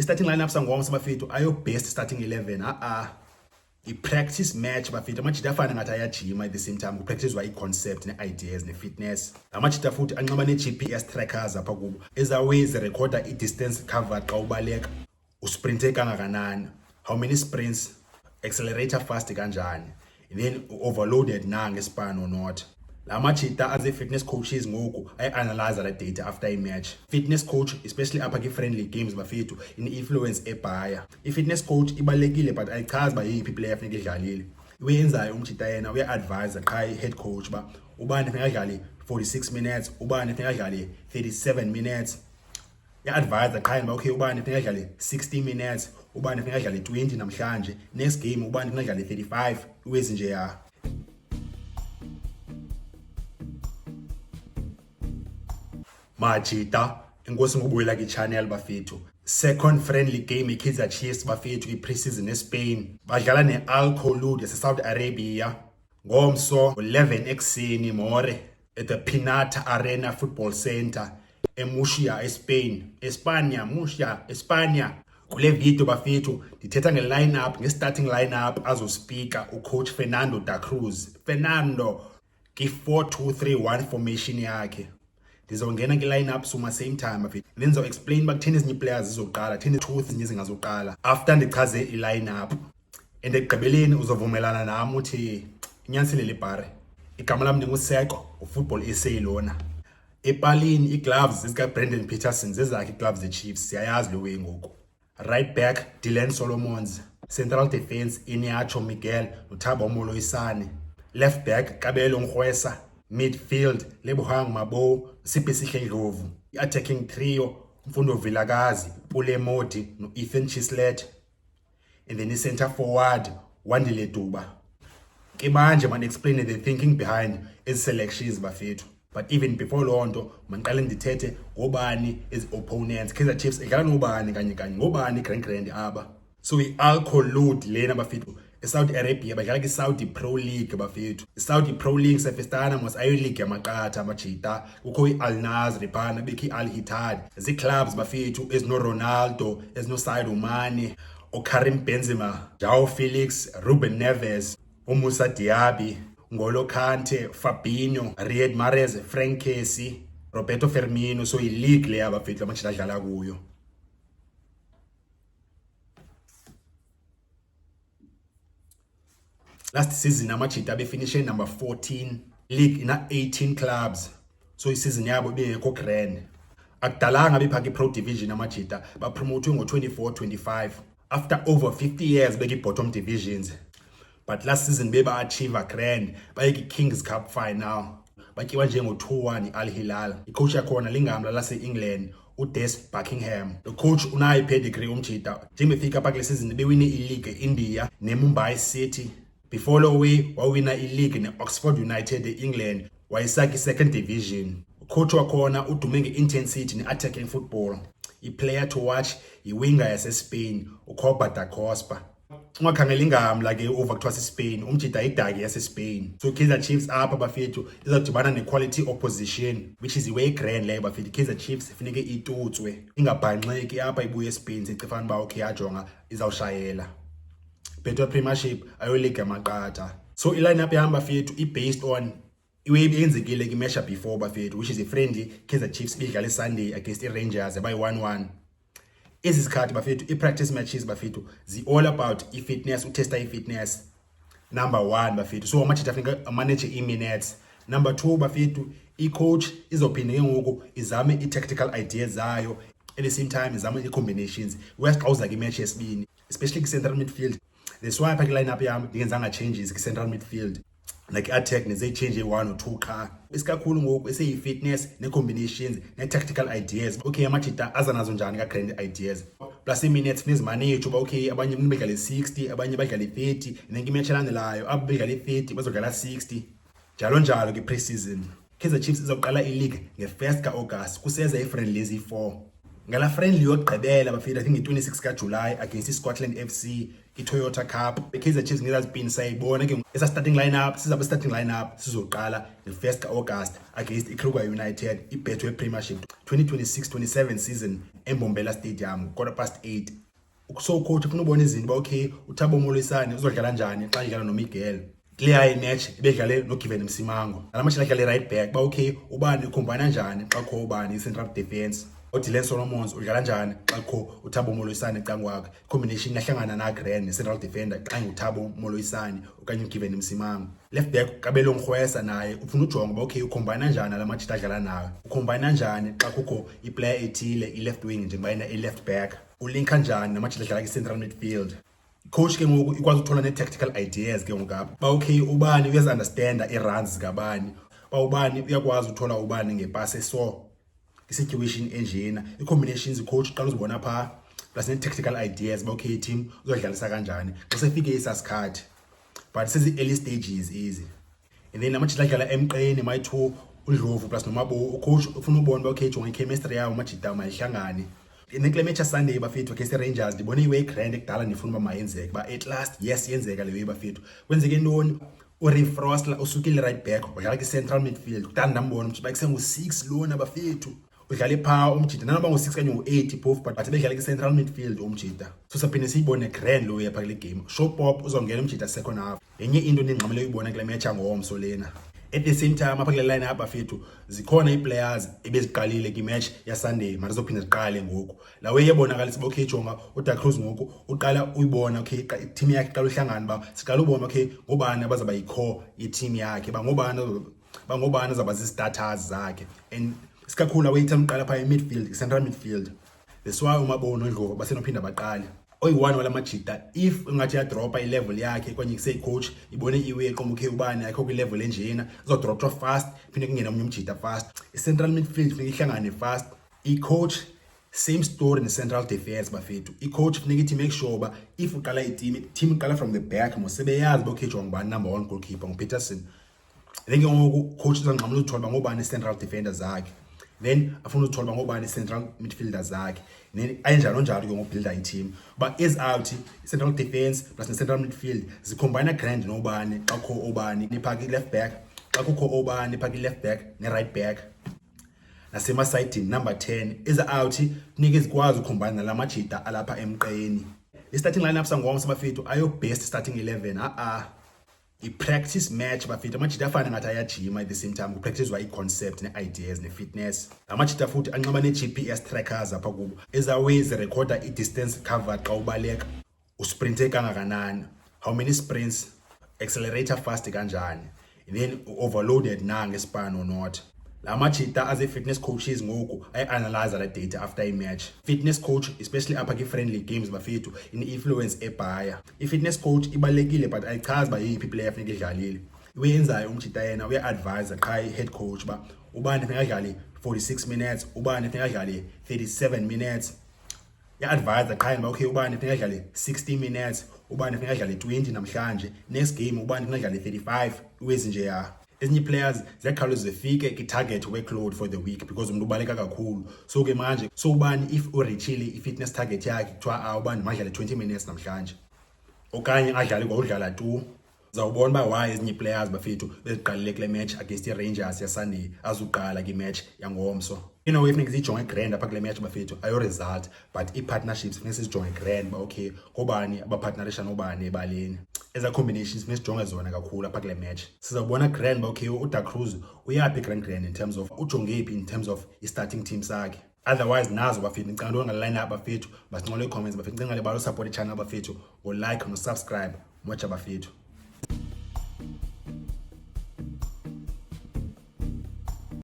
I-starting lineup sangomso bafethu ayo best starting 11 i-practice match bafethu amajita afana ngathi ayajima at the same time kupracticewa i-concept ne-ideas ne-fitness. Amajita futhi anxiba ne-GPS trackers apha kubo ezaways recorda i-distance covered xa ubaleka, usprinte kangakanani, how many sprints, accelerator fast kanjani, and then overloaded na ngespan or not. La machita as a fitness coaches ngoku analyze that data after a match. Fitness coach especially apha ki-friendly games bafethu in-influence ebhaya. I-fitness coach ibalekile but ayichazi ba yiphi player funeka idlalile. Uyenzayo umjita yena uya-advise qha i-head coach ba ubani funeka adlale 46 minutes, ubani funeka adlale 37 minutes. Ya-advise qha ba okay ubani funeka adlale 60 minutes, ubani funeka adlale 20 namhlanje, next game ubani funeka adlale 35, uwezi nje ya. Majita inkosi ngubuyela ki-channel bafethu. Second friendly game i-Kaizer Chiefs bafethu i-preseason eSpain badlala ne-Al Kholoud yase-Saudi Arabia ngomso 11 ekuseni more at the Pinata Arena Football Center eMurcia eSpain. Espanya. Kule video bafethu ndithetha nge-lineup, nge-starting lineup azospika ucoach Fernando da Cruz. Fernando ki-4-2-3-1 formation yakhe. Ndizongena ki-lineup suma same time bafethu. Then ndizo-explain uba kutheni ezinye players zizoqala, kutheni truth ezinye zingazoqala after ndichaze i-lineup. And ekugqibeleni uzovumelana nami uthi inyanisile lebhare. Igama lam ndinguSeko, uFootball essay lona. Epalini ii-gloves zika-Brendan Peterson zezakhe ii-gloves ze-Chiefs, siyayazi lo way ngoku. Right back Dylan Solomons, central defense Iñiacho Miguel noThabo Moloisane, left back Kabelo Ngwesa, midfield Lebohang Mabo, Sipesihle Ndlovu, i-attacking trio Mfundo Vilakazi, Pule Modi no-Ethan Chislet, and then i-center forward Wandile Duba. Ke manje man explain the thinking behind ezi selections bafethu. But even before loo nto mandiqale ndithethe ngobani ezi opponents. Kaizer Chiefs idlala nobani kanye ngobani grand aba. So i-Al Kholoud lena bafethu eSaudi Arabia badlala ki-Saudi Pro League bafethu. I-Saudi Pro League sefestana mos ayo league yamaqatha amajita. Kukho i-Al Nassr phana bekho i-Al Ittihad. Zii-clubs bafethu ezino Ronaldo, ezino Sadio Mane, Karim Benzema, Joao Felix, Ruben Neves, Moussa Diaby, Ngolo Kante, Fabinho, Riyad Mahrez, Frank Kessie, Roberto Firmino. So i-league le abafethu amajita adlala kuyo. Last season amajita befinishe number 14, league ina 18 clubs. So i-season yabo bengekho grand. Akudalanga bepha ki-Pro Division amajita bapromotwe ngo-24-25 after over 50 years beki-bottom divisions. But last season beba achieve a grand baye ki-Kings Cup final. Batyiwa njengo-2-1 i-Al Hilal. I-coach yakhona lingamla lase-England uDes Buckingham. The coach unayo pedigree umjita. Njengefika apha kule season bewine i-league e-India ne-Mumbai City. Before lo way wawina i-league ne-Oxford United e-England wayisaki second division. Coach wakhona udume nge-intensity ne-attacking football. I-player to watch i-winger yase-Spain uCopa da Costa. Ungakhangela ingamla ke over kuthiwa se-Spain umjita idaki yase-Spain. So Kaizer Chiefs apha bafethu izawudibana ne-quality opposition which is iway grand leyo bafethu. Kaizer Chiefs funeke itutswe ingabhanxeki apha ibuye eSpain sicifana uba okay yajonga izawushayela. Better Premiership ayo league yamaqatha. So i-lineup yam bafethu i-based on iway ibiyenzekile ki-matchup before bafethu which is a-friendly. Kaizer Chiefs idlala i-Sunday against i-Rangers yabayi-1-1. Ezi sikhathi bafethu i-practice matches bafethu zi-all about i-fitness, utesta i-fitness. Number 1 bafethu, so amajita funeka amanage i-minutes. Number 2 bafethu, i-coach izophinde ke ngoku izame i-tactical ideas zayo at the same time izame i-combinations west xa uza kwi-match yesibini, especially ki-central midfield. That's why apha ki-lineup yam ndingenzanga changes ki-central midfield, like i-attack nezeyichange 1 or 2 qha. Isikakhulu ngoku eseyi-fitness ne-combinations ne-tactical ideas. Okay amajita aza nazo njani ka-grand ideas plus i-minutes funeka zimanage uba okay abanye bedlale 60, abanye badlale 30, and then imatch elandelayo abo bedlale 30 bazodlala 60, njalo kwi-pre-season. Kaizer Chiefs izawuqala i-league nge-1 ka-August kuseza i-friendlies i-4. ngala friendly yokugqibela bafika I think nge-26 kaJuly against iScotland FC iToyota Cup. iKaizer Chiefs ngezazipini sayibona ke esa starting lineup sizabe starting lineup sizoqala nge1st kaAugust against iKruger United iBetway Premiership 2026-27 season eMbombela Stadium 8:15. So coach ufuna ubona izinto ba okay uThabo Molisane uzodlala kanjani xa idlala noMiguel. Clear match ibedlale noGiven Msimango. Nalamatch ladlala right back ba okay ubani ucombine kanjani xa kho ubani central defense. Dylan Solomons udlala kanjani xa kho uThabo Molisane ecangwakhe. Combination lahlangana na Grand central defender xa nguThabo Molisane okanye uGiven Msimango. Left back Kabelo Mkhwesa naye ufuna ujonga ba okay ucombine kanjani lamatch adlala nayo. Ucombine kanjani xa kukho iplayer ethile ileft wing njengoba ina ileft back. Ulink kanjani namatch adlala central midfield. Coach ke ngoku ikwazi ukuthola ne-tactical ideas ke ngoku apha ba okay ubani uyazi-understanda i-runs zikabani ba ubani uyakwazi uthola ubani ngepasi so i-situation enjena i-combinations coach uqala uzibona pha plus ne-tactical ideas ba okay team uzodlalisa kanjani xa sefike isasikhathi but sezi-early stages easy and then namatch adlala emqeni mayi-2 uDlovu plus noMabo ucoach ufuna ubona ba okay jonga i-chemistry yawo majida mayihlangane. In the match Sunday bafethu against Rangers ndibone iway grand ekudala ndifuna uba mayenzeke ba at last yes yenzeka le way bafethu kwenzeke ntoni uRefrostler usukile right back udlala kwi-central midfield kudala ndambona umjida bakusengu-6 lona bafethu udlale phaa umjida nanoba ngu-6 kanye ngu-8 phofu but bedlala kwi-central midfield umjida so saphinde siyibone grand lo yapha kule game Showpop uzongena umjida second half yenye into ndingxamele uyibona kule match angomso lena. At the same time apha kule line up bafethu zikhona ii-players ebeziqalile kwi-match yaSunday mara zophinda ziqale ngoku la way yebonakalisa uba okay jonga uDa Cruz ngoku uqala uyibona okay team yakhe qala uhlangana ba siqala ubona okay ngobani abazaba yi-core ye-team yakhe bangobani azaba zi-starters zakhe and isikakhulu la way ithi uqala phaa i-midfield central midfield that's why uMabo noDlovu basenophinda baqale oyi-1 wala majida if ungathi yadropa i-level yakhe kwenye kuseyi-coach ibone iwe qoma okay ubani akho kwi-level enjena izodropha fast phinde kungena omunye umjida fast i-central midfield funeka ihlangane fast i-coach same story ne-central defense bafethu i-coach funeka ithi make sure ba if uqala team iqala from the back mosebeyazi ba okay jonga ubani number 1 goalkeeper nguPeterson then ke ngoku coach uzanqamla ukuthola ngobani central defender zakhe then afuna ukuthola ngobani central midfielder zakhe then ayenjalo njalo ke ngobuilder i-team but is out central defense plus ne-central midfield zicombine grand nobani xa kho obani niphaka i-left back xa kukho obani phaka i-left back ne-right back nasemasayidini number 10 is out funeka izikwazi ukukhombana nala majida alapha emqeni. I-starting lineup sangomso bafethu ayo-best starting 11 i-practice match bafethu amajita afana ngathi ayajima at the same time kupractice i-concept ne-ideas ne-fitness. Amajita futhi anqaba ne-GPS trackers apha kubo ezaways zirekhoda i-distance covered xa ubaleka usprinte kangakanani, how many sprints, accelerator fast kanjani, and then overloaded na ngespan or not. La majita as a fitness coaches ngoku ay-analyze la data after a match. Fitness coach especially apha ki-friendly games bafethu in-influence ebhaya. I-fitness coach ibalulekile but ayichazi ba yiphi player funeka idlalile. Uyenzayo umjita yena uya-advise qha i-head coach ba ubani funeka adlale 46 minutes ubani funeka adlale 37 minutes. Ya-advise qha ba okay ubani funeka adlale 60 minutes ubani funeka adlale 20 namhlanje next game ubani funeka adlale 35 uwezi nje ya. Ezinye players ziyakhawuleza zifike ki-target workload for the week because umuntu ubaleka kakhulu so ke manje so ubani if urichile i-fitness target yakhe kuthiwa ubani madlale 20 minutes namhlanje okanye adlale kwawudlala 2 uzawubona uba why ezinye players bafethu beziqalile kule match against i-Rangers yaSunday azuqala kwi-match yangomso. You know funeka siyijonge grand apha kule match bafethu ayo-result but ii-partnerships funeka sizijonge grand ba okay ngobani abapartnerisha nobani ebaleni. Eza combinations funeka sijonge zona kakhulu apha kule match sizawubona grand ba okay uDa Cruz uyaphi grand in terms of ujonge phi in terms of i-starting team sakhe. Otherwise nazo bafethu ngicela ntoni ngale-line up bafethu basinxole comments bafethu ngicela ngale balo support i-channel bafethu ngo-like no-subscribe moja bafethu.